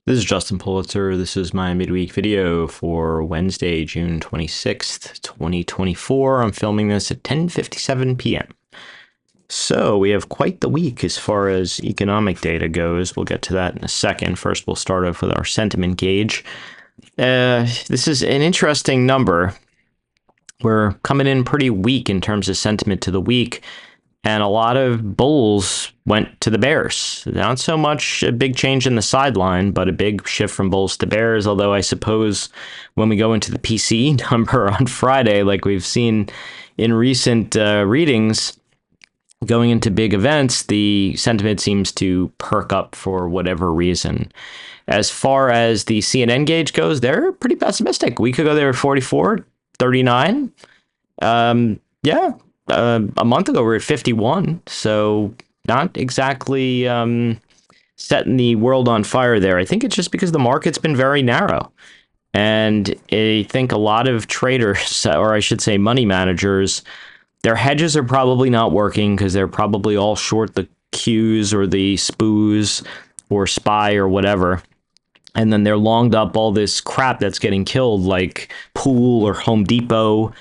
This is Justin Pulitzer. This is my midweek video for Wednesday, June 26th, 2024. I'm filming this at 10:57 p.m. So we have quite the week as far as economic data goes. We'll get to that in a second. First, we'll start off with our sentiment gauge. This is an interesting number. We're coming in pretty weak in terms of sentiment to the week. And a lot of bulls went to the bears. Not so much a big change in the sideline, but a big shift from bulls to bears. Although I suppose when we go into the PCE number on Friday, like we've seen in recent readings, going into big events, the sentiment seems to perk up for whatever reason. As far as the CNN gauge goes, they're pretty pessimistic. A week ago, they were 44, 39. A month ago, we were at 51, so not exactly setting the world on fire there. I think it's just because the market's been very narrow. And I think a lot of traders, or I should say money managers, their hedges are probably not working because they're probably all short the Qs or the SPOOs or SPY or whatever. And then they're longed up all this crap that's getting killed, like Pool or Home Depot,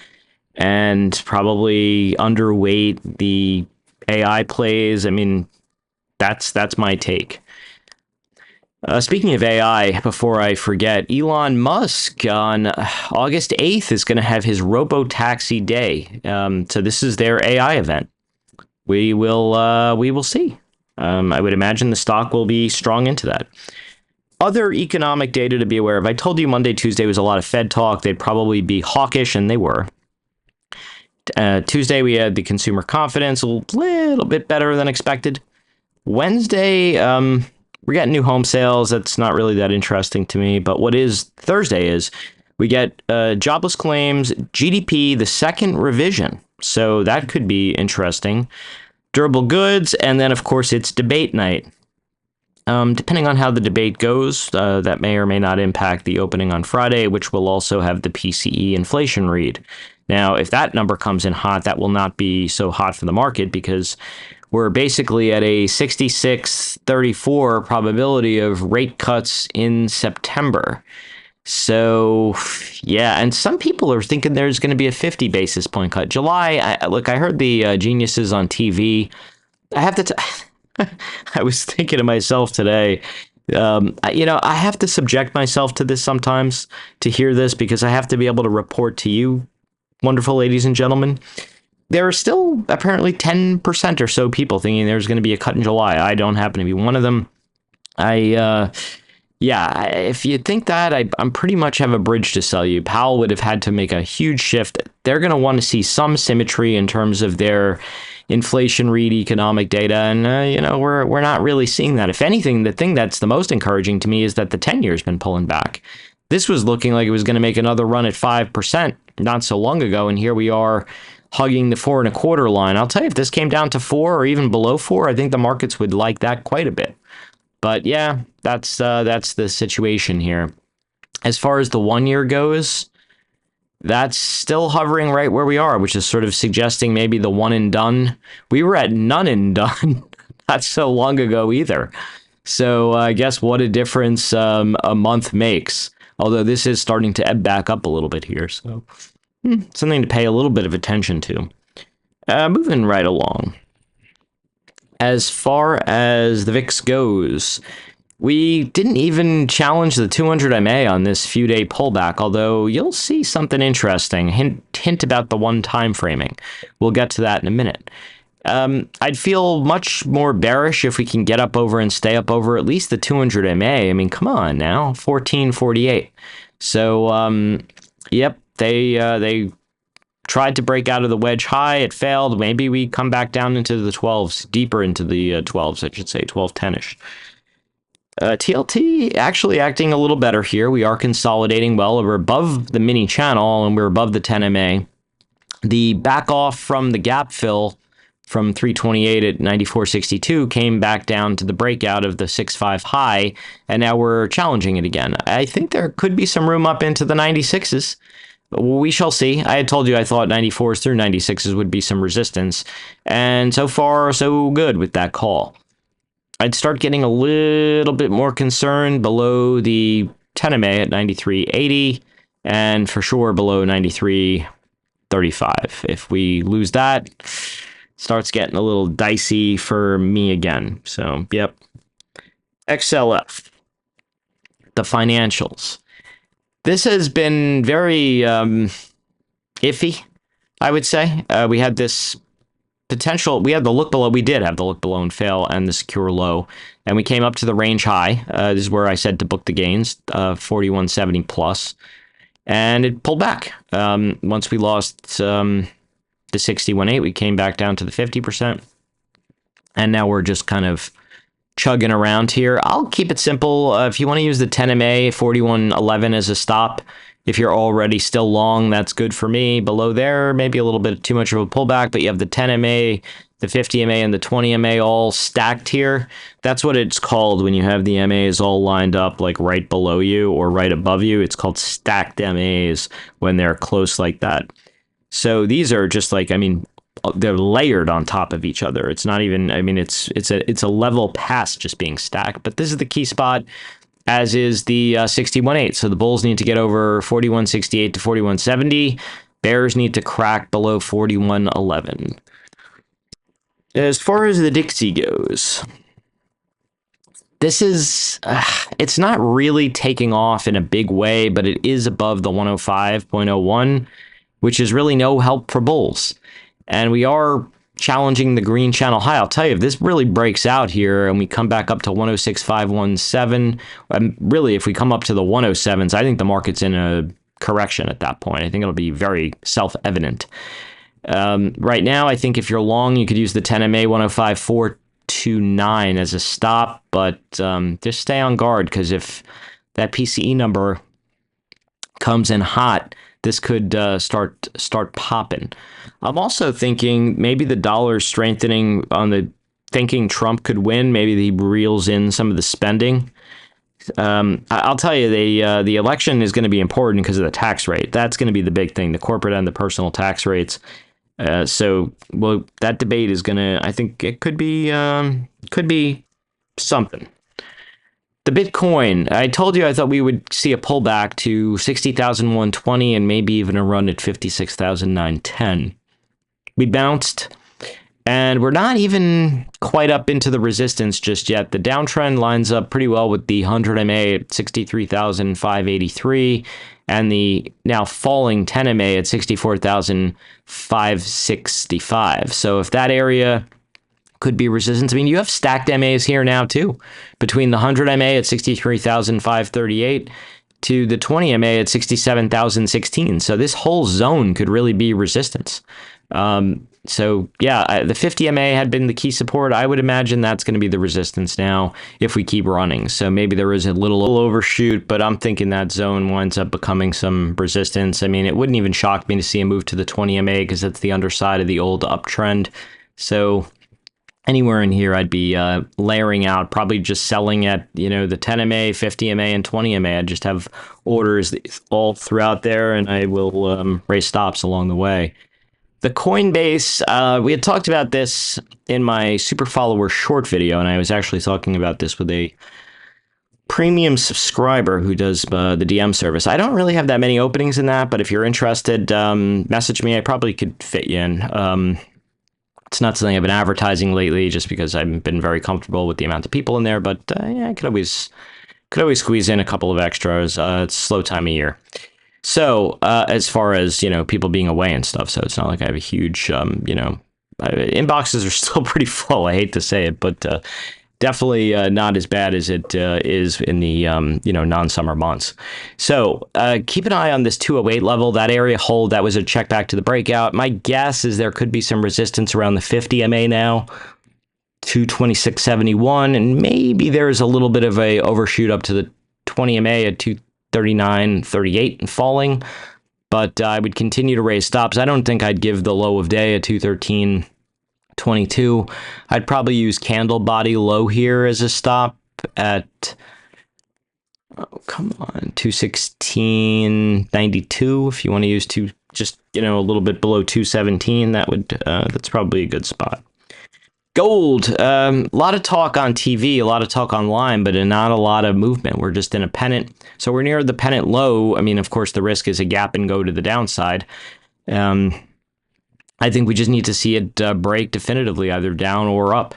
and probably underweight the AI plays. I mean, that's my take. Speaking of AI, before I forget, Elon Musk on August 8th is going to have his Robotaxi Day. So this is their AI event. We will see. I would imagine the stock will be strong into that. Other economic data to be aware of. I told you Monday, Tuesday was a lot of Fed talk. They'd probably be hawkish, and they were. Tuesday, we had the consumer confidence, a little bit better than expected. Wednesday, we're getting new home sales. That's not really that interesting to me. But what is Thursday is we get jobless claims, GDP, the second revision. So that could be interesting. Durable goods. And then, of course, it's debate night. Depending on how the debate goes, that may or may not impact the opening on Friday, which will also have the PCE inflation read. Now, if that number comes in hot, that will not be so hot for the market because we're basically at a 66-34 probability of rate cuts in September. So, yeah, and some people are thinking there's going to be a 50 basis point cut. July, I heard the geniuses on TV. I have to I was thinking to myself today, I have to subject myself to this sometimes to hear this because I have to be able to report to you, wonderful ladies and gentlemen. There are still apparently 10% or so people thinking there's going to be a cut in July. I don't happen to be one of them. If you think that, I'm pretty much have a bridge to sell you. Powell would have had to make a huge shift. They're going to want to see some symmetry in terms of their inflation read economic data, and we're not really seeing that. If anything, the thing that's the most encouraging to me is that the 10-year's been pulling back. This was looking like it was going to make another run at 5% not so long ago, and here we are hugging the 4.25 line. I'll tell you, if this came down to 4 or even below 4, I think the markets would like that quite a bit. But yeah, that's the situation here. As far as the 1-year goes, that's still hovering right where we are, which is sort of suggesting maybe the one and done. We were at none and done not so long ago either. So I guess what a difference a month makes. Although this is starting to ebb back up a little bit here. So something to pay a little bit of attention to. Moving right along. As far as the VIX goes, we didn't even challenge the 200 MA on this few-day pullback, although you'll see something interesting. Hint about the one-time framing. We'll get to that in a minute. I'd feel much more bearish if we can get up over and stay up over at least the 200 MA. I mean, come on now, 1448. So, yep, they tried to break out of the wedge high. It failed. Maybe we come back down into the 12s, deeper into the 12s, I should say, 1210-ish. TLT actually acting a little better here. We are consolidating well. We're above the mini channel and we're above the 10 MA. The back off from the gap fill from 328 at 94.62 came back down to the breakout of the 6.5 high, and now we're challenging it again. I think there could be some room up into the 96s. We shall see. I had told you I thought 94s through 96s would be some resistance, and so far so good with that call. I'd start getting a little bit more concerned below the 10 MA at 93.80, and for sure below 93.35. If we lose that, starts getting a little dicey for me again. So, yep. XLF, the financials. This has been very iffy, I would say. We had this potential, we had the look below, we did have the look below and fail and the secure low, and we came up to the range high. This is where I said to book the gains, 4170 plus, and it pulled back. Once we lost the 61.8, we came back down to the 50%, and now we're just kind of chugging around here. I'll keep it simple. If you want to use the 10 MA 4111 as a stop, if you're already still long, that's good for me. Below there, maybe a little bit too much of a pullback, but you have the 10 MA, the 50 MA, and the 20 MA all stacked here. That's what it's called when you have the MAs all lined up like right below you or right above you. It's called stacked MAs when they're close like that. So these are just like, I mean, they're layered on top of each other. It's not even, I mean, it's a level past just being stacked, but this is the key spot, as is the 61.8. So the bulls need to get over 41.68 to 41.70. Bears need to crack below 41.11. As far as the Dixie goes, this is, it's not really taking off in a big way, but it is above the 105.01, which is really no help for bulls. And we are challenging the green channel high. I'll tell you, if this really breaks out here and we come back up to 106.517, really, if we come up to the 107s, I think the market's in a correction at that point. I think it'll be very self-evident. Right now, I think if you're long, you could use the 10 MA 105.429 as a stop, but just stay on guard, because if that PCE number comes in hot, this could start popping. I'm also thinking maybe the dollar's strengthening on the thinking Trump could win. Maybe he reels in some of the spending. I'll tell you, the election is going to be important because of the tax rate. That's going to be the big thing, the corporate and the personal tax rates. So, well, that debate is going to, I think it could be something. The Bitcoin, I told you I thought we would see a pullback to 60,120 and maybe even a run at 56,910. We bounced, and we're not even quite up into the resistance just yet. The downtrend lines up pretty well with the 100 MA at 63,583 and the now falling 10 MA at 64,565. So if that area could be resistance. I mean, you have stacked MAs here now too, between the 100 MA at 63,538 to the 20 MA at 67,016. So this whole zone could really be resistance. So yeah, the 50 MA had been the key support. I would imagine that's going to be the resistance now if we keep running. So maybe there is a little overshoot, but I'm thinking that zone winds up becoming some resistance. I mean, it wouldn't even shock me to see a move to the 20 MA because that's the underside of the old uptrend. So anywhere in here, I'd be layering out, probably just selling at, you know, the 10 MA, 50 MA, and 20 MA. I'd just have orders all throughout there, and I will raise stops along the way. The Coinbase, we had talked about this in my super follower short video, and I was actually talking about this with a premium subscriber who does the DM service. I don't really have that many openings in that, but if you're interested, message me. I probably could fit you in. It's not something I've been advertising lately just because I've been very comfortable with the amount of people in there, but yeah, I could always squeeze in a couple of extras. It's a slow time of year. So as far as, you know, people being away and stuff, so it's not like I have a huge, you know, inboxes are still pretty full. I hate to say it, but definitely not as bad as it is in the, you know, non-summer months. So keep an eye on this 208 level, that area hold. That was a check back to the breakout. My guess is there could be some resistance around the 50 MA now, 226.71, and maybe there's a little bit of a overshoot up to the 20 MA at 239.38 and falling. But I would continue to raise stops. I don't think I'd give the low of day at 213.22. I'd probably use candle body low here as a stop at, oh, come on, 216.92. If you want to use just, you know, a little bit below 217, that would, that's probably a good spot. Gold, a lot of talk on TV, a lot of talk online, but not a lot of movement. We're just in a pennant. So we're near the pennant low. I mean, of course, the risk is a gap and go to the downside. I think we just need to see it break definitively, either down or up.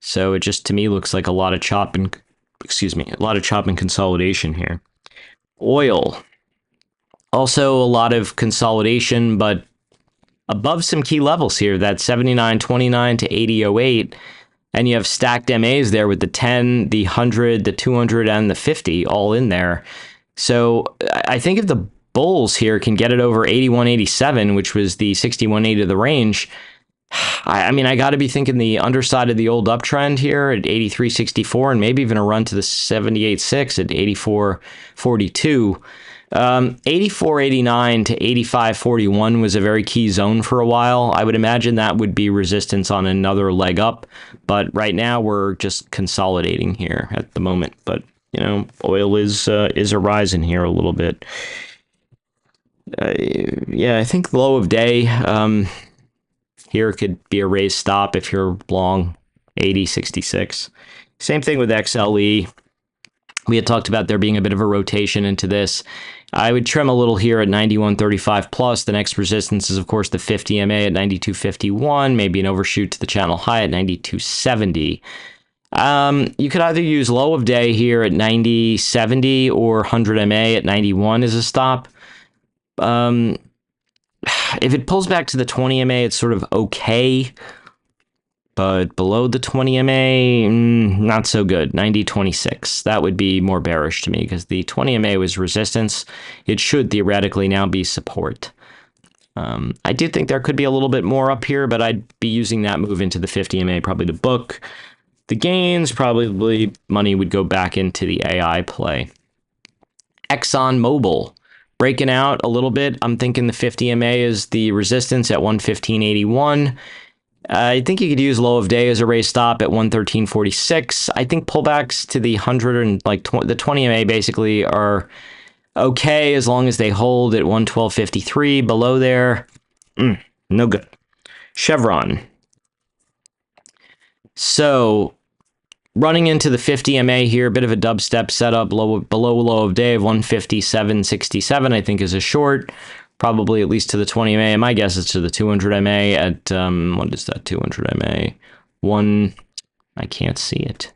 So it just, to me, looks like a lot of chop and, a lot of chop and consolidation here. Oil, also a lot of consolidation, but above some key levels here, that 79.29 to 80.08, and you have stacked MAs there with the 10, the 100, the 200, and the 50 all in there. So I think if the bulls here can get it over 81.87, which was the 61.8 of the range, I mean, I got to be thinking the underside of the old uptrend here at 83.64, and maybe even a run to the 78.6 at 84.42. 84.89 to 85.41 was a very key zone for a while. I would imagine that would be resistance on another leg up, but right now we're just consolidating here at the moment. But you know, oil is a rising here a little bit. Yeah, I think low of day here could be a raised stop if you're long 80.66. Same thing with XLE. We had talked about there being a bit of a rotation into this. I would trim a little here at 91.35 plus. The next resistance is, of course, the 50 MA at 92.51, maybe an overshoot to the channel high at 92.70. You could either use low of day here at 90.70 or 100 MA at 91 as a stop. If it pulls back to the 20 MA, it's sort of okay. But below the 20 MA, not so good. 90.26. That would be more bearish to me because the 20 MA was resistance. It should theoretically now be support. I do think there could be a little bit more up here, but I'd be using that move into the 50 MA probably to book the gains. Probably money would go back into the AI play. ExxonMobil breaking out a little bit. I'm thinking the 50 MA is the resistance at 115.81. I think you could use low of day as a raise stop at 113.46. I think pullbacks to the 100 and like the 20 MA basically are okay as long as they hold at 112.53. Below there, no good. Chevron. So running into the 50 MA here, a bit of a dubstep setup below low of day of 157.67, I think is a short. Probably at least to the 20 MA. My guess is to the 200 MA at, what is that 200 MA? I can't see it.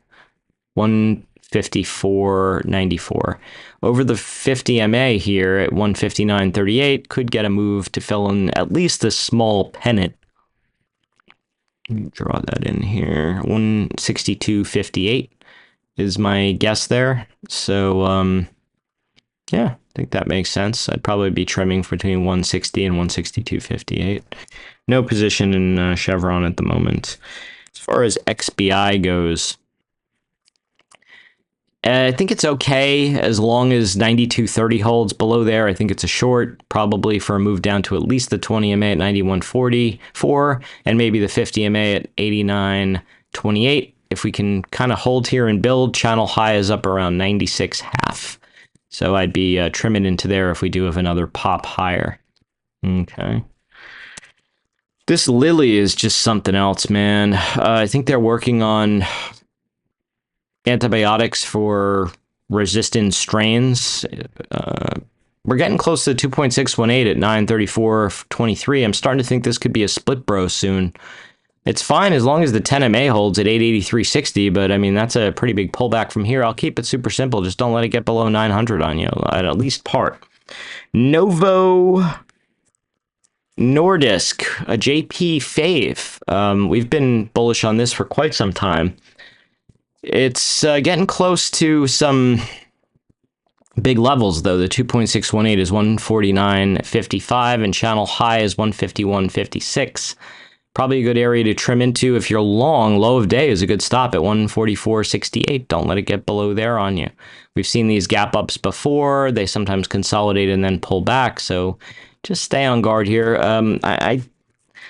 154.94. Over the 50 MA here at 159.38 could get a move to fill in at least a small pennant. Draw that in here. 162.58 is my guess there. So, yeah, I think that makes sense. I'd probably be trimming between 160 and 162.58. No position in Chevron at the moment. As far as XBI goes, I think it's okay as long as 92.30 holds. Below there, I think it's a short, probably for a move down to at least the 20 MA at 91.44 and maybe the 50 MA at 89.28. If we can kind of hold here and build, channel high is up around 96.5. So I'd be trimming into there if we do have another pop higher. Okay. This Lilly is just something else, man. I think they're working on antibiotics for resistant strains. We're getting close to 2.618 at 934.23. I'm starting to think this could be a split bro soon. It's fine as long as the 10 MA holds at 883.60, but I mean, that's a pretty big pullback from here. I'll keep it super simple. Just don't let it get below 900 on you at least part. Novo Nordisk, a JP fave. We've been bullish on this for quite some time. It's getting close to some big levels, though. The 2.618 is 149.55, and channel high is 151.56. Probably a good area to trim into if you're long. Low of day is a good stop at 144.68. Don't let it get below there on you. We've seen these gap ups before. They sometimes consolidate and then pull back, so just stay on guard here.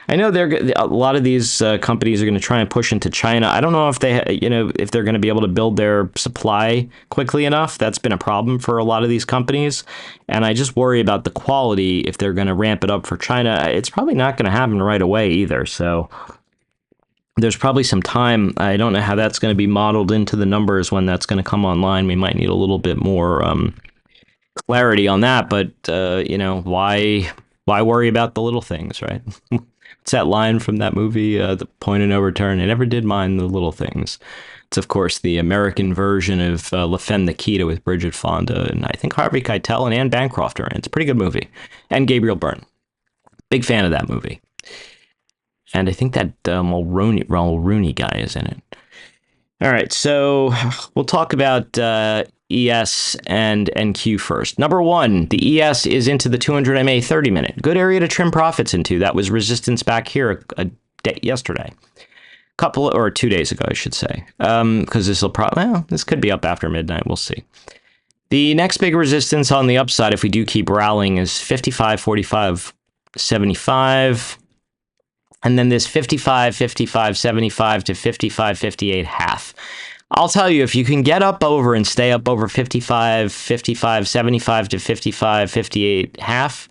I know a lot of these companies are going to try and push into China. I don't know if if they're going to be able to build their supply quickly enough. That's been a problem for a lot of these companies, and I just worry about the quality if they're going to ramp it up for China. It's probably not going to happen right away either. So there's probably some time. I don't know how that's going to be modeled into the numbers when that's going to come online. We might need a little bit more clarity on that, but you know, why worry about the little things, right? It's that line from that movie, The Point of No Return. I never did mind the little things. It's, of course, the American version of La Femme Nikita with Bridget Fonda, and I think Harvey Keitel and Anne Bancroft are in it. It's a pretty good movie. And Gabriel Byrne. Big fan of that movie. And I think that Mulrooney guy is in it. All right, so we'll talk about ES and NQ first. Number one, the ES is into the 200 MA 30-minute. Good area to trim profits into. That was resistance back here yesterday. Couple or 2 days ago, I should say, because this could be up after midnight. We'll see. The next big resistance on the upside, if we do keep rallying, is 55.45.75. And then this 55.55.75 to 55.58.5. I'll tell you, if you can get up over and stay up over 55.55.75 to 55.58.5,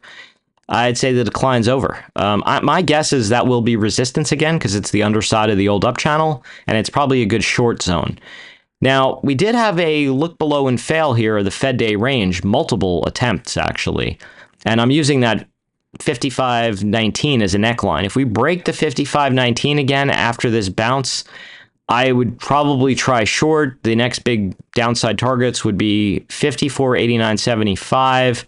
I'd say the decline's over. My guess is that will be resistance again because it's the underside of the old up channel, and it's probably a good short zone. Now, we did have a look below and fail here, the Fed day range, multiple attempts actually, and I'm using that 55.19 as a neckline. If we break the 55.19 again after this bounce, I would probably try short. The next big downside targets would be 54.89.75,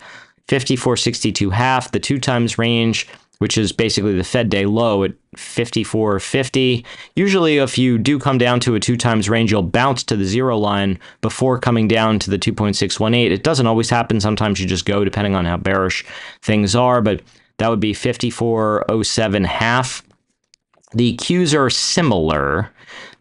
54.62 half, the 2 times range, which is basically the Fed day low at 54.50. Usually, if you do come down to a 2 times range, you'll bounce to the 0 line before coming down to the 2.618. It doesn't always happen. Sometimes you just go, depending on how bearish things are, but that would be 54.07 half. The Qs are similar.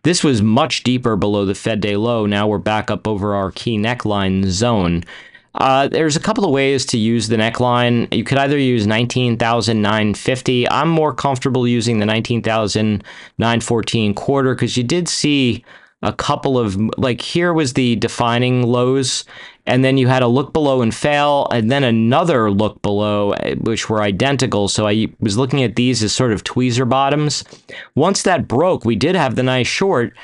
This was much deeper below the Fed day low. Now we're back up over our key neckline zone. There's a couple of ways to use the neckline. You could either use 19,950. I'm more comfortable using the 19,914 quarter because you did see a couple of, like, here was the defining lows, and then you had a look below and fail, and then another look below, which were identical. So I was looking at these as sort of tweezer bottoms. Once that broke, we did have the nice short,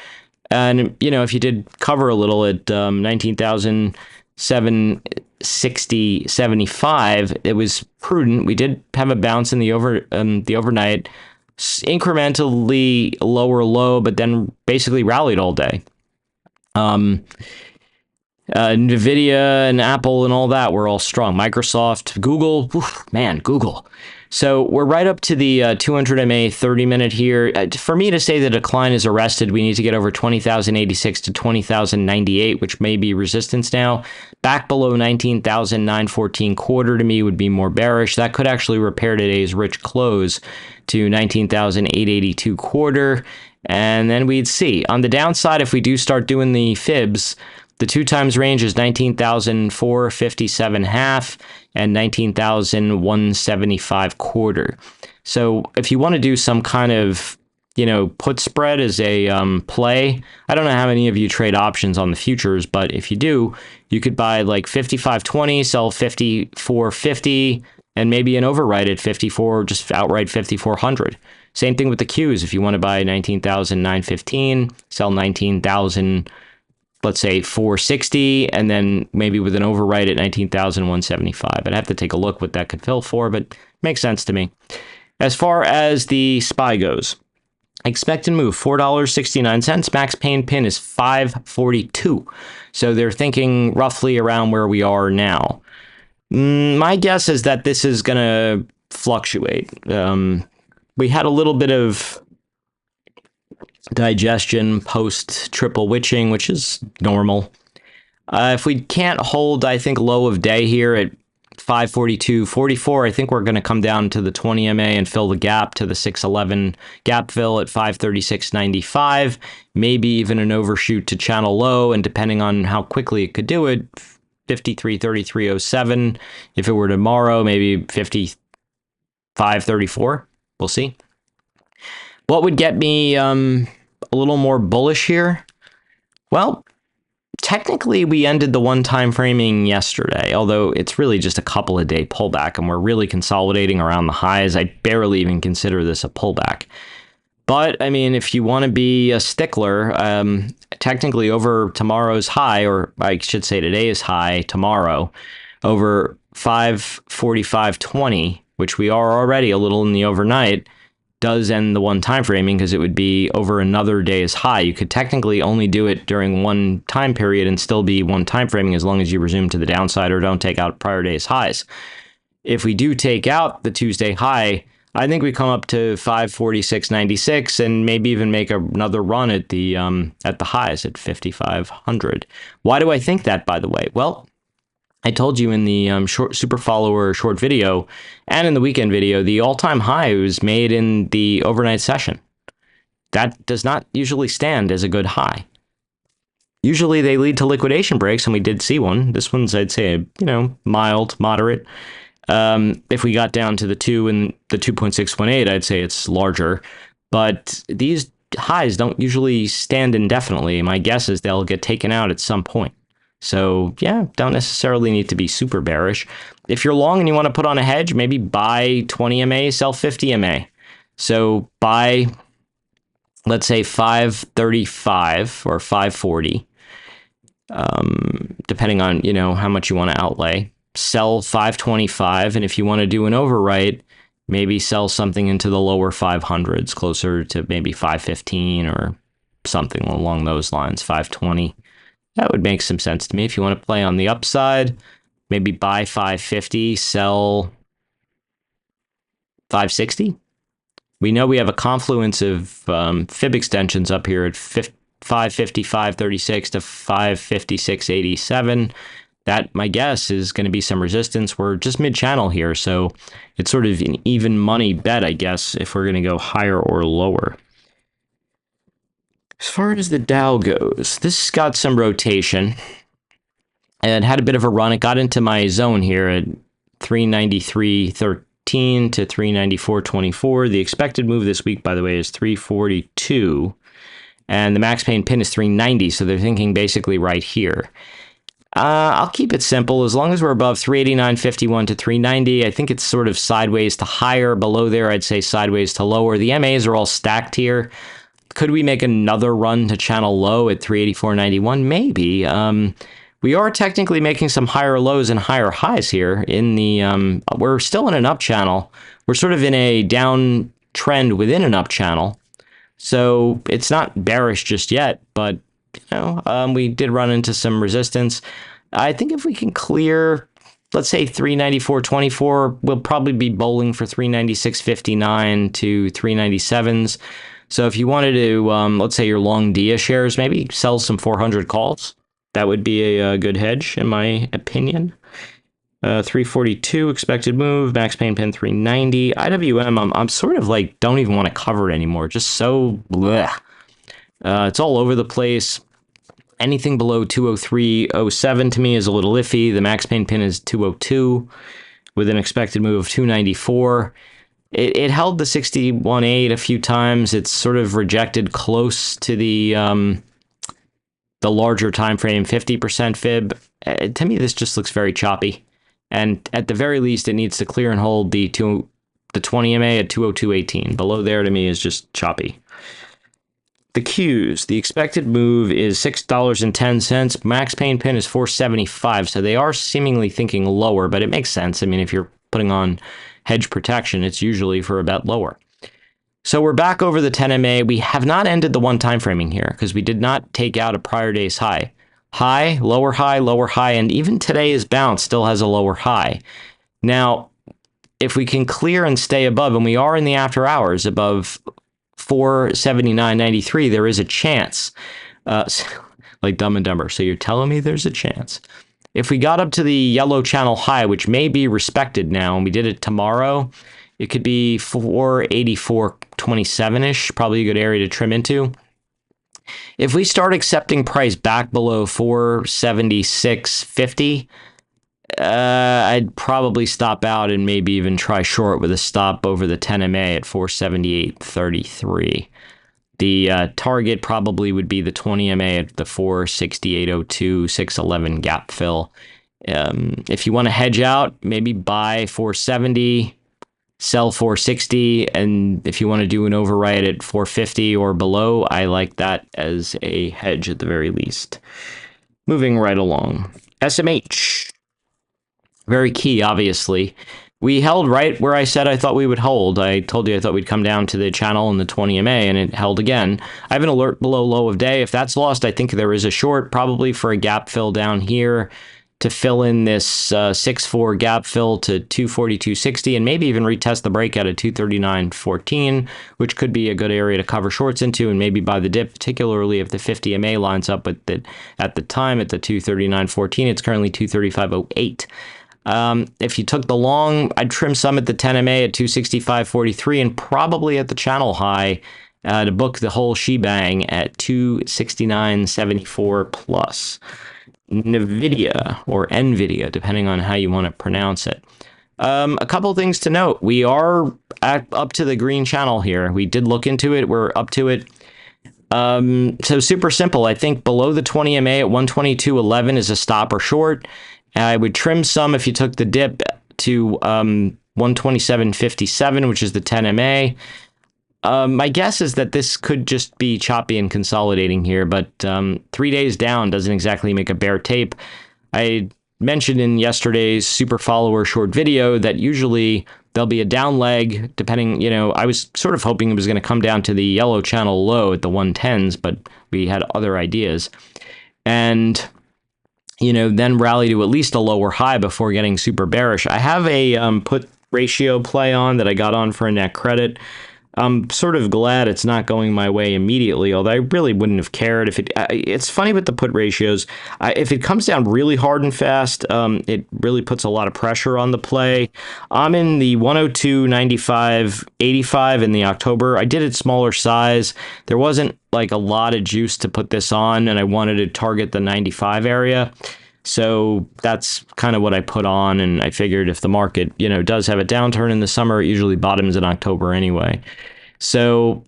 and, you know, if you did cover a little at 19,760.75, it was prudent. We did have a bounce in the overnight, incrementally lower low, but then basically rallied all day. NVIDIA and Apple and all that were all strong. Microsoft, Google, Google. So we're right up to the 200 MA 30-minute here. For me to say the decline is arrested, we need to get over 20,086 to 20,098, which may be resistance now. Back below 19,914 quarter to me would be more bearish. That could actually repair today's rich close to 19,882 quarter. And then we'd see. On the downside, if we do start doing the fibs, the 2 times range is 19,457 half and 19,175 quarter. So if you want to do some kind of, you know, put spread as a play, I don't know how many of you trade options on the futures, but if you do, you could buy like 55.20, sell 54.50, and maybe an overwrite at 54, just outright 5,400. Same thing with the Qs. If you want to buy 19,915, sell 19,000, let's say 460, and then maybe with an overwrite at 19,175. I'd have to take a look what that could fill for, but it makes sense to me. As far as the SPY goes, expect and move $4.69. Max pain pin is 542. So they're thinking roughly around where we are now. My guess is that this is going to fluctuate. We had a little bit of digestion post triple witching, which is normal. If we can't hold, I think, low of day here at 542.44, I think we're going to come down to the 20 MA and fill the gap to the 611 gap fill at 536.95, maybe even an overshoot to channel low, and depending on how quickly it could do it, 53.3307. If it were tomorrow, maybe 55.34. We'll see. What would get me a little more bullish here? Well, technically we ended the one-time framing yesterday, although it's really just a couple of day pullback and we're really consolidating around the highs. I barely even consider this a pullback. But I mean, if you want to be a stickler, technically over tomorrow's high, or I should say today's high, tomorrow, over 545.20, which we are already a little in the overnight, does end the one time framing because it would be over another day's high. You could technically only do it during one time period and still be one time framing as long as you resume to the downside or don't take out prior day's highs. If we do take out the Tuesday high, I think we come up to 546.96 and maybe even make another run at the highs at 5,500. Why do I think that, by the way? Well, I told you in the short super follower short video and in the weekend video, the all-time high was made in the overnight session. That does not usually stand as a good high. Usually they lead to liquidation breaks, and we did see one. This one's, I'd say, mild, moderate. If we got down to the 2 and the 2.618, I'd say it's larger. But these highs don't usually stand indefinitely. My guess is they'll get taken out at some point. So, yeah, don't necessarily need to be super bearish. If you're long and you want to put on a hedge, maybe buy 20 MA, sell 50 MA. So buy, let's say, 535 or 540, depending on, how much you want to outlay. Sell 525, and if you want to do an overwrite, maybe sell something into the lower 500s, closer to maybe 515 or something along those lines, 520. That would make some sense to me. If you want to play on the upside, maybe buy 550, sell 560. We know we have a confluence of fib extensions up here at 550, 536 to 556.87. That, my guess, is going to be some resistance. We're just mid-channel here, so it's sort of an even money bet, I guess, if we're going to go higher or lower. As far as the Dow goes, this got some rotation and had a bit of a run. It got into my zone here at 393.13 to 394.24. The expected move this week, by the way, is 342, and the max pain pin is 390, so they're thinking basically right here. I'll keep it simple. As long as we're above 389.51 to 390, I think it's sort of sideways to higher. Below there, I'd say sideways to lower. The MAs are all stacked here. Could we make another run to channel low at 384.91? Maybe. We are technically making some higher lows and higher highs here. We're still in an up channel. We're sort of in a down trend within an up channel. So it's not bearish just yet, but we did run into some resistance. I think if we can clear, let's say 394.24, we'll probably be bowling for 396.59 to 397s. So if you wanted to, let's say you're long DIA shares, maybe sell some 400 calls. That would be a good hedge, in my opinion. 342 expected move, max pain pin 390. IWM, I'm sort of like, don't even want to cover it anymore. Just so bleh. It's all over the place. Anything below 203.07 to me is a little iffy. The max pain pin is 202 with an expected move of 294. It held the 61.8 a few times. It's sort of rejected close to the larger time frame 50% fib. To me, this just looks very choppy. And at the very least, it needs to clear and hold the 20 MA at 202.18. Below there, to me, is just choppy. The Qs, the expected move is $6.10. Max pain pin is 475. So they are seemingly thinking lower, but it makes sense. I mean, if you're putting on hedge protection, it's usually for a bet lower. So we're back over the 10 MA. We have not ended the one time framing here because we did not take out a prior day's high. High, lower high, and even today's bounce still has a lower high. Now, if we can clear and stay above, and we are in the after hours above 479.93, there is a chance. Like Dumb and Dumber. So you're telling me there's a chance. If we got up to the yellow channel high, which may be respected now, and we did it tomorrow, it could be 484.27-ish, probably a good area to trim into. If we start accepting price back below 476.50, I'd probably stop out and maybe even try short with a stop over the 10 MA at 478.33. The target probably would be the 20 MA at the 468.02, 611 gap fill. If you want to hedge out, maybe buy 470, sell 460, and if you want to do an override at 450 or below, I like that as a hedge at the very least. Moving right along. SMH. Very key, obviously. We held right where I said I thought we would hold. I told you I thought we'd come down to the channel in the 20 MA, and it held again. I have an alert below low of day. If that's lost, I think there is a short, probably for a gap fill down here to fill in this 6-4 gap fill to 242.60, and maybe even retest the breakout at 239.14, which could be a good area to cover shorts into, and maybe buy the dip, particularly if the 50 MA lines up with it at the time at the 239.14. It's currently 235.08. If you took the long, I'd trim some at the 10 MA at 265.43 and probably at the channel high to book the whole shebang at 269.74 plus. NVDA or NVIDIA, depending on how you want to pronounce it. A couple things to note. We are up to the green channel here. We did look into it. We're up to it. So super simple. I think below the 20 MA at 122.11 is a stop or short. I would trim some if you took the dip to 127.57, which is the 10 MA. My guess is that this could just be choppy and consolidating here, but 3 days down doesn't exactly make a bear tape. I mentioned in yesterday's super follower short video that usually there'll be a down leg depending, I was sort of hoping it was going to come down to the yellow channel low at the 110s, but we had other ideas. And then rally to at least a lower high before getting super bearish. I have a put ratio play on that I got on for a net credit. I'm sort of glad it's not going my way immediately, although I really wouldn't have cared if it's funny with the put ratios. If it comes down really hard and fast, it really puts a lot of pressure on the play. I'm in the 102.95.85 in the October. I did it smaller size. There wasn't like a lot of juice to put this on, and I wanted to target the 95 area. So that's kind of what I put on, and I figured if the market, does have a downturn in the summer, it usually bottoms in October anyway. So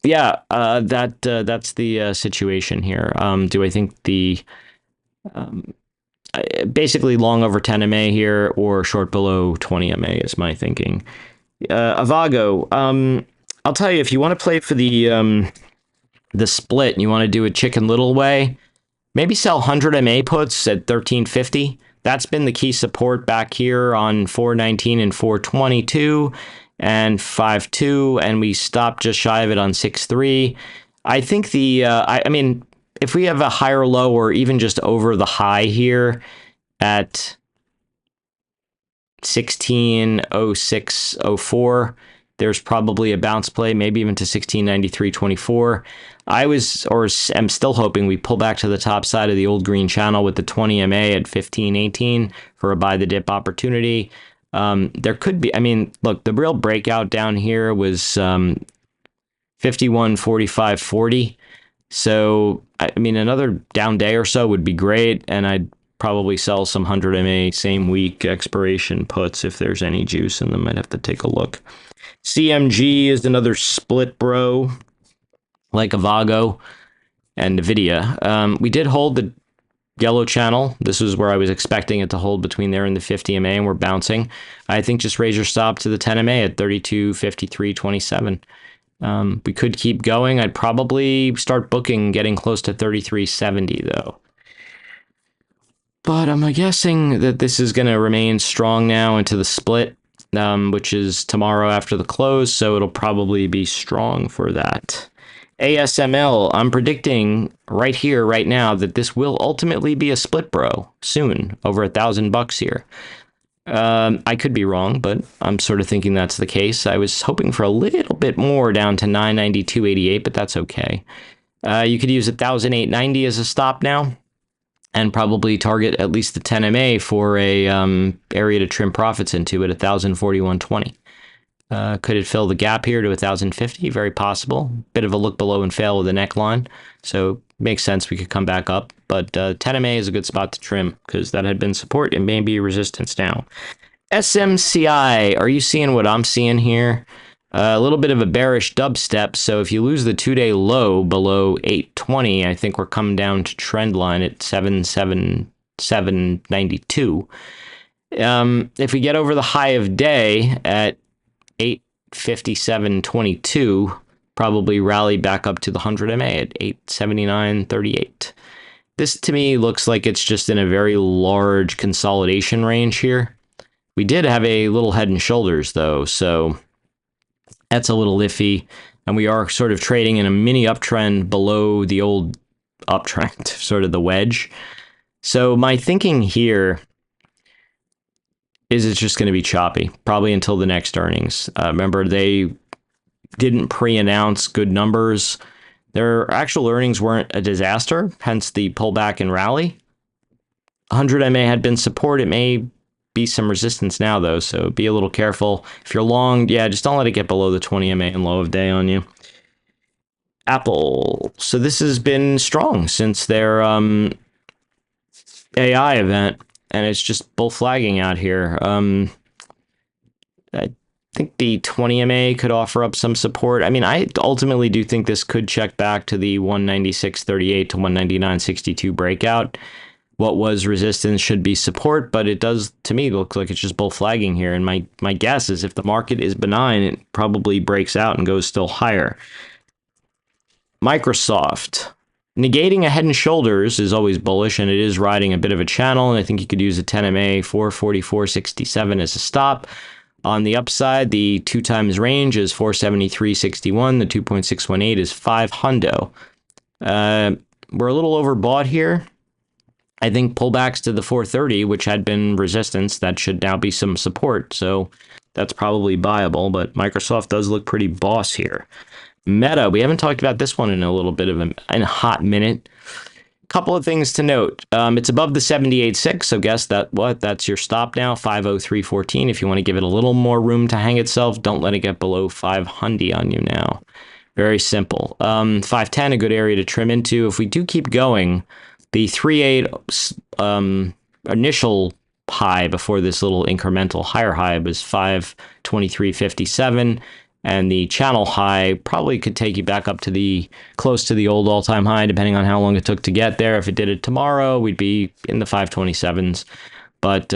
yeah, that's the situation here. Do I think basically long over 10 MA here or short below 20 MA is my thinking. AVGO, I'll tell you, if you want to play for the split and you want to do a Chicken Little way, maybe sell 100 MA puts at 1350. That's been the key support back here on 419 and 422 and 52, and we stopped just shy of it on 63. I think I mean, if we have a higher low or even just over the high here at 1606.04, there's probably a bounce play, maybe even to 1693.24. I am still hoping we pull back to the top side of the old green channel with the 20 MA at 1518 for a buy the dip opportunity. There could be, look, the real breakout down here was 51.45.40. So, another down day or so would be great, and I'd probably sell some 100 MA same week expiration puts if there's any juice in them. I'd have to take a look. CMG is another split bro, like AVGO and NVIDIA. We did hold the yellow channel. This is where I was expecting it to hold between there and the 50 MA, and we're bouncing. I think just raise your stop to the 10 MA at 32.53.27. We could keep going. I'd probably start booking getting close to 33.70 though. But I'm guessing that this is going to remain strong now into the split, which is tomorrow after the close, so it'll probably be strong for that. ASML, I'm predicting right here, right now, that this will ultimately be a split bro soon, over $1,000 here. I could be wrong, but I'm sort of thinking that's the case. I was hoping for a little bit more down to 992.88, but that's okay. You could use 1,008.90 as a stop now, and probably target at least the 10 MA for a area to trim profits into at 1,041.20. Could it fill the gap here to 1,050? Very possible. Bit of a look below and fail with the neckline. So makes sense we could come back up. But 10 MA is a good spot to trim because that had been support and maybe resistance now. SMCI, are you seeing what I'm seeing here? A little bit of a bearish dubstep. So if you lose the 2-day low below 820, I think we're coming down to trend line at 777.92. If we get over the high of day at 857.22, probably rallied back up to the 100 MA at 879.38. This to me looks like it's just in a very large consolidation range here. We did have a little head and shoulders though, so that's a little iffy. And we are sort of trading in a mini uptrend below the old uptrend, sort of the wedge. So my thinking here is it's just going to be choppy, probably until the next earnings. Remember, they didn't pre-announce good numbers. Their actual earnings weren't a disaster, hence the pullback and rally. 100 MA had been support. It may be some resistance now, though, so be a little careful. If you're long, yeah, just don't let it get below the 20 MA and low of day on you. Apple. So this has been strong since their AI event, and it's just bull flagging out here. I think the 20 MA could offer up some support. I mean, I ultimately do think this could check back to the 196.38 to 199.62 breakout. What was resistance should be support, but it does, to me, look like it's just bull flagging here. And my guess is if the market is benign, it probably breaks out and goes still higher. Microsoft. Negating a head and shoulders is always bullish, and it is riding a bit of a channel, and I think you could use a 10 MA 444.67 as a stop. On the upside, the 2 times range is 473.61. The 2.618 is 5 hundo. We're a little overbought here. I think pullbacks to the 430, which had been resistance, that should now be some support. So that's probably buyable, but Microsoft does look pretty boss here. Meta, we haven't talked about this one in a little bit of in a hot minute. Couple of things to note. It's above the 78.6, so guess that's your stop now, 503.14. If you want to give it a little more room to hang itself, don't let it get below 500 on you now. Very simple. 510, a good area to trim into. If we do keep going, the 3.8 initial high before this little incremental higher high was 523.57. And the channel high probably could take you back up to the close to the old all-time high, depending on how long it took to get there. If it did it tomorrow, we'd be in the 527s. But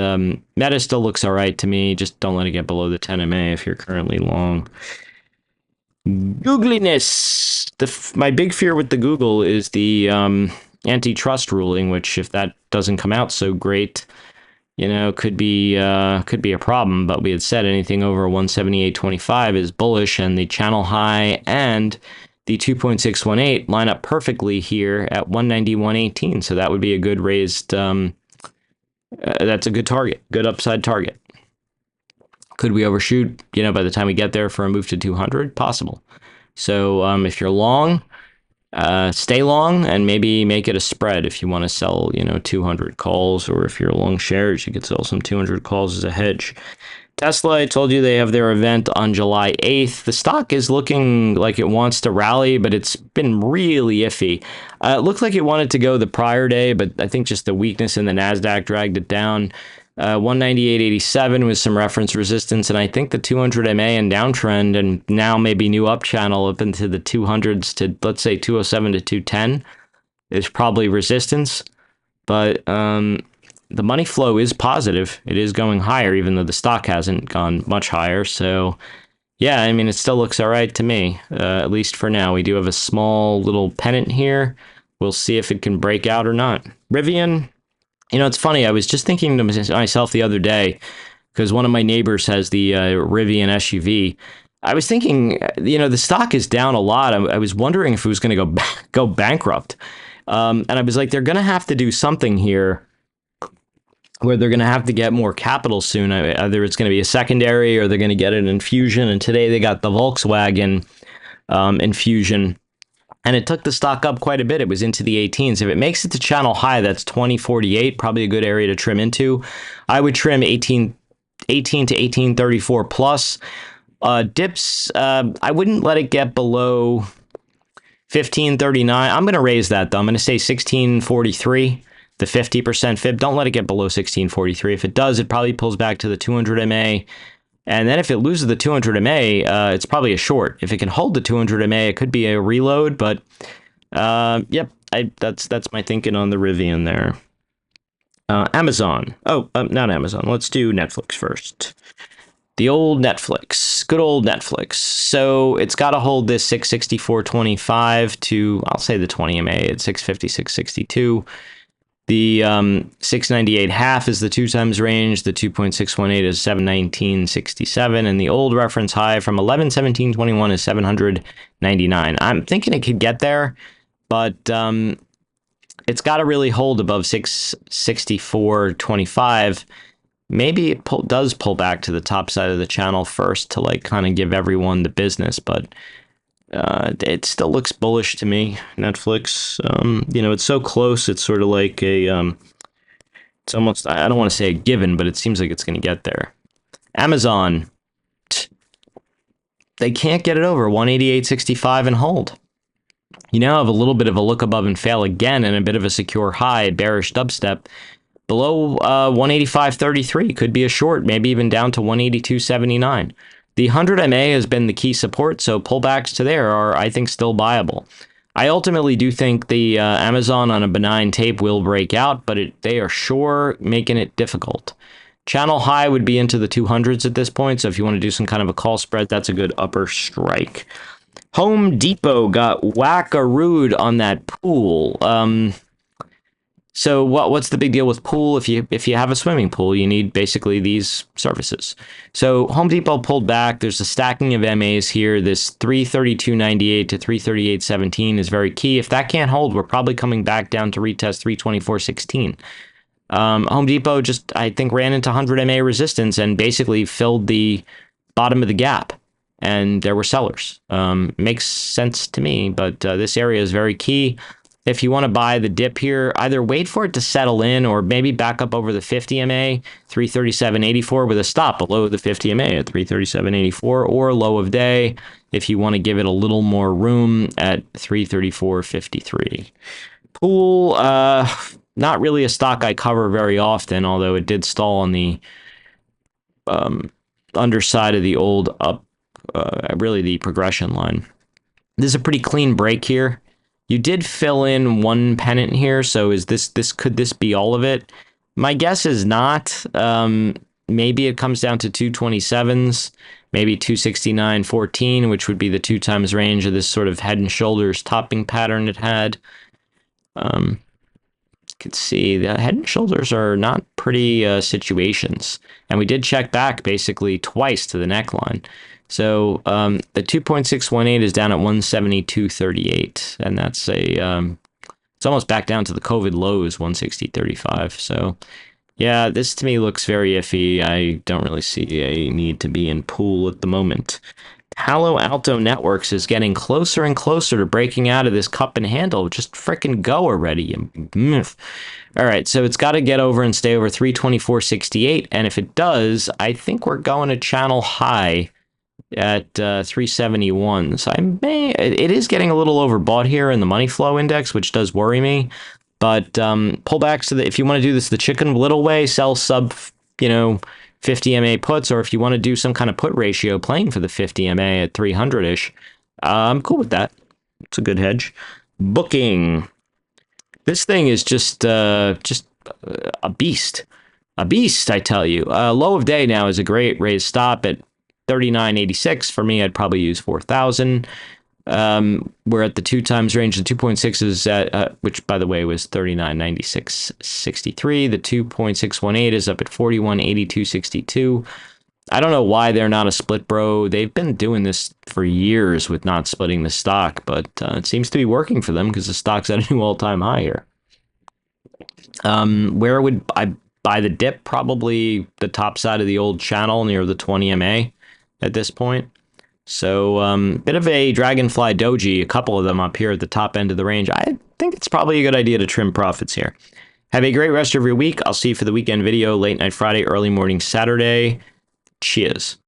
Meta still looks all right to me. Just don't let it get below the 10 MA if you're currently long. Googliness. My big fear with the Google is the antitrust ruling, which if that doesn't come out so great, you know, could be a problem. But we had said anything over 178.25 is bullish, and the channel high and the 2.618 line up perfectly here at 191.18. So that would be a good raised. That's a good target, good upside target. Could we overshoot? You know, by the time we get there for a move to 200, possible. So if you're long, stay long and maybe make it a spread if you want to sell, you know, 200 calls, or if you're long shares, you could sell some 200 calls as a hedge. Tesla, I told you they have their event on July 8th. The stock is looking like it wants to rally, but it's been really iffy. It looked like it wanted to go the prior day, but I think just the weakness in the NASDAQ dragged it down. 198.87 with some reference resistance, and I think the 200 MA and downtrend, and now maybe new up channel up into the 200s to, let's say, 207 to 210 is probably resistance. But the money flow is positive. It is going higher, even though the stock hasn't gone much higher. So yeah, I mean, it still looks all right to me, at least for now. We do have a small little pennant here. We'll see if it can break out or not. RIVN. You know, it's funny. I was just thinking to myself the other day, because one of my neighbors has the RIVN SUV. I was thinking, you know, the stock is down a lot. I was wondering if it was going to go bankrupt. And I was like, they're going to have to do something here where they're going to have to get more capital soon. Either it's going to be a secondary or they're going to get an infusion. And today they got the Volkswagen infusion. And it took the stock up quite a bit. It was into the 18s. If it makes it to channel high, that's 2048, probably a good area to trim into. I would trim 18 to 1834 plus. Dips, I wouldn't let it get below 1539. I'm going to raise that, though. I'm going to say 1643, the 50% fib. Don't let it get below 1643. If it does, it probably pulls back to the 200 MA. And then if it loses the 200 MA, it's probably a short. If it can hold the 200 MA, it could be a reload. But yep, that's my thinking on the RIVN there. Amazon. Oh, not Amazon. Let's do Netflix first. The old Netflix, good old Netflix. So it's got to hold this 664.25 to, I'll say the 20 MA at 650, 662. The 698 half is the 2 times range. The 2.618 is 719.67, and the old reference high from 1117.21 is 799. I'm thinking it could get there, but it's got to really hold above 664.25. Maybe it does pull back to the top side of the channel first to like kind of give everyone the business, but it still looks bullish to me. Netflix, you know, it's so close. It's sort of like a, it's almost, I don't want to say a given, but it seems like it's going to get there. Amazon, they can't get it over 188.65 and hold. You now have a little bit of a look above and fail again and a bit of a secure high, bearish dubstep. Below 185.33 could be a short, maybe even down to 182.79. The 100 MA has been the key support, so pullbacks to there are, I think, still viable. I ultimately do think the Amazon on a benign tape will break out, but they are sure making it difficult. Channel high would be into the 200s at this point, so if you want to do some kind of a call spread, that's a good upper strike. Home Depot got whack-a-rooed on that pool. So what's the big deal with pool? If you have a swimming pool, you need basically these services. So Home Depot pulled back. There's a stacking of MAs here. This 332.98 to 338.17 is very key. If that can't hold, we're probably coming back down to retest 324.16. Home Depot just, I think, ran into 100 MA resistance and basically filled the bottom of the gap. And there were sellers. Makes sense to me, but this area is very key. If you want to buy the dip here, either wait for it to settle in or maybe back up over the 50 MA, 337.84 with a stop below the 50 MA at 337.84 or low of day if you want to give it a little more room at 334.53. Pool, not really a stock I cover very often, although it did stall on the underside of the old up, really the progression line. This is a pretty clean break here. You did fill in one pennant here, so could this be all of it? My guess is not. Maybe it comes down to 227s, maybe 269.14, which would be the 2 times range of this sort of head and shoulders topping pattern it had. You can see the head and shoulders are not pretty situations, and we did check back basically twice to the neckline. So the 2.618 is down at 172.38, and that's it's almost back down to the COVID lows, 160.35. So yeah, this to me looks very iffy. I don't really see a need to be in pool at the moment. Palo Alto Networks is getting closer and closer to breaking out of this cup and handle. Just frickin' go already. All right, so it's got to get over and stay over 324.68, and if it does, I think we're going to channel high at 371. So it is getting a little overbought here in the money flow index, which does worry me. But pullbacks to if you want to do this the chicken little way, sell sub, 50 MA puts, or if you want to do some kind of put ratio playing for the 50 MA at 300-ish, I'm cool with that. It's a good hedge. Booking. This thing is just a beast. A beast, I tell you. Low of day now is a great raised stop at 39.86. For me, I'd probably use 4,000. We're at the 2 times range. The 2.6 is at, which by the way was 39.96.63. The 2.618 is up at 41.82.62. I don't know why they're not a split bro. They've been doing this for years with not splitting the stock, but it seems to be working for them because the stock's at a new all-time high here. Where would I buy the dip? Probably the top side of the old channel near the 20 MA at this point. So bit of a dragonfly doji, a couple of them up here at the top end of the range. I think it's probably a good idea to trim profits here. Have a great rest of your week. I'll see you for the weekend video, late night Friday, early morning Saturday. Cheers.